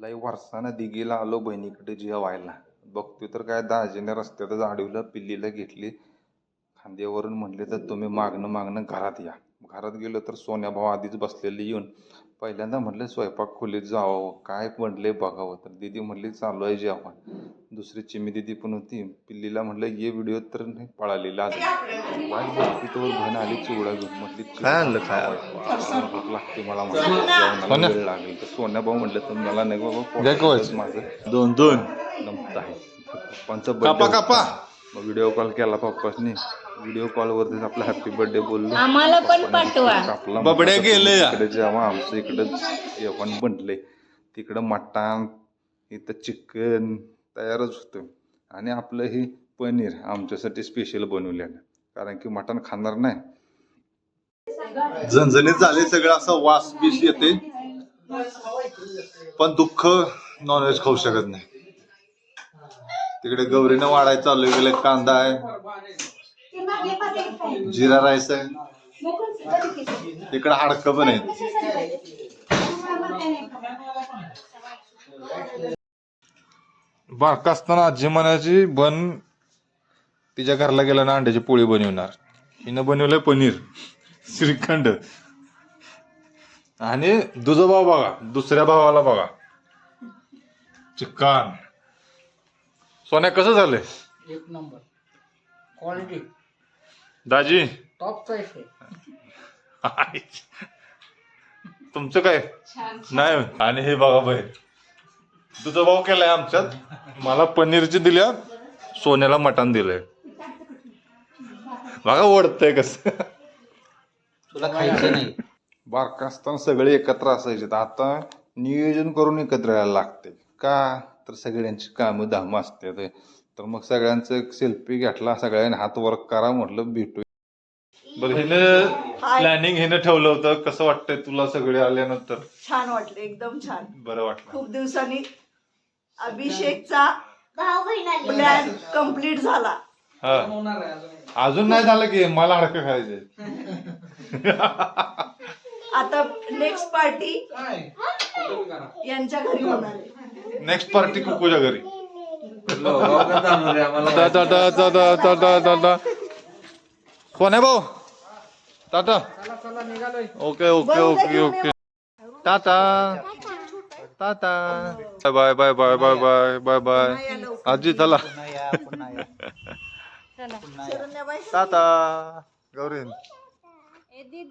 लई वर्षानं दिघीला आलो बहिणीकडे जेवायला. बघतोय तर काय दाजीने रस्त्यातच अडवलं, पिल्लीला घेतली खांद्यावरून. म्हणले तर तुम्ही मागणं घरात या. घरात गेलो तर सोन्या भाऊ आधीच बसलेले येऊन. पहिल्यांदा म्हटलं स्वयंपाक खोलीत जावं, काय म्हटले बघावं. तर दिदी म्हणली चालू आहे जेवण. दुसरी चिमी दिदी पण होती. पिल्लीला म्हटलं ये व्हिडिओ, तर नाही पळाली लाज. वाईट बघती तर बहीण आली चिवडा घेऊन. म्हटली काय आणलं चिवडा भूक लागते मला, जेवणाला वेळ लागेल. तर सोन्या भाऊ म्हटलं तर मला नाही बाबा, पोटात माझं दोन दोन नमत आहे. पप्पांचा कापा बर्थडे कापा. मग व्हिडिओ कॉल केला पप्पांनी. व्हिडिओ कॉलवरतीच आपला हॅपी बर्थडे बोललो. आम्हाला पण पाठवा. कापला बबड्या गेले या. तिकडे जेव्हा आमचं इकडं जेवण बनलंय, तिकडं मटण इथं चिकन तयारच होतं. आणि आपलं ही पनीर आमच्यासाठी स्पेशल बनवलेलं, कारण की मटण खाणार नाही. झणझणीत झाले सगळं, असं वास बीस येते. पण दुःख नॉनव्हेज खाऊ शकत नाही. तिकडे गौरीनं वाढायचं चालू गेले. कांदा आहे, जिरा राईस आहे, इकडे हाडकं पण आहे. बारका असताना आजी म्हणायची बन तिच्या घरला गेला ना अंड्याची पोळी बनवणार. हिनं बनवलंय पनीर, श्रीखंड. आणि दुसरा भाव बघा, दुसऱ्या भावाला बघा चिकन. सोन्या कसं झालंय? एक नंबर क्वालिटी, दाजी टॉप चॉईस आहे. तुमचं काय नाही. आणि हे बघा बाई, तुझा भाव केलाय आमच्यात. मला पनीरची दिल्या, सोन्याला मटण दिलंय. बघा ओढतंय कसं. तुला खायचं नाही. बारका असताना सगळे एकत्र असायचे. आता नियोजन करून एकत्र यायला लागते. का तर सगळ्यांची कामं धामं असतात. तर मग सगळ्यांचं एक सेल्फी घेतला, सगळ्यांनी हात वर करा, म्हटलं भेटू. बरं, हिनं प्लॅनिंग हिनं ठेवलं होतं. कसं वाटतंय तुला सगळे आल्यानंतर? छान वाटलं, एकदम छान. बरं वाटलं. खूप दिवसांनी अभिषेकचा प्लॅन कम्प्लीट झाला. हा, अजून नाही झालं की मला हडकं खायचे. आता नेक्स्ट पार्टी यांच्या घरी होणार आहे. नेक्स्ट पार्टी कुकूच्या घरी. कोण भाऊ? Tata. Okay okay okay okay. Tata tata. Bye bye bye bye bye bye bye. आजी चला. टाटा गौरीन.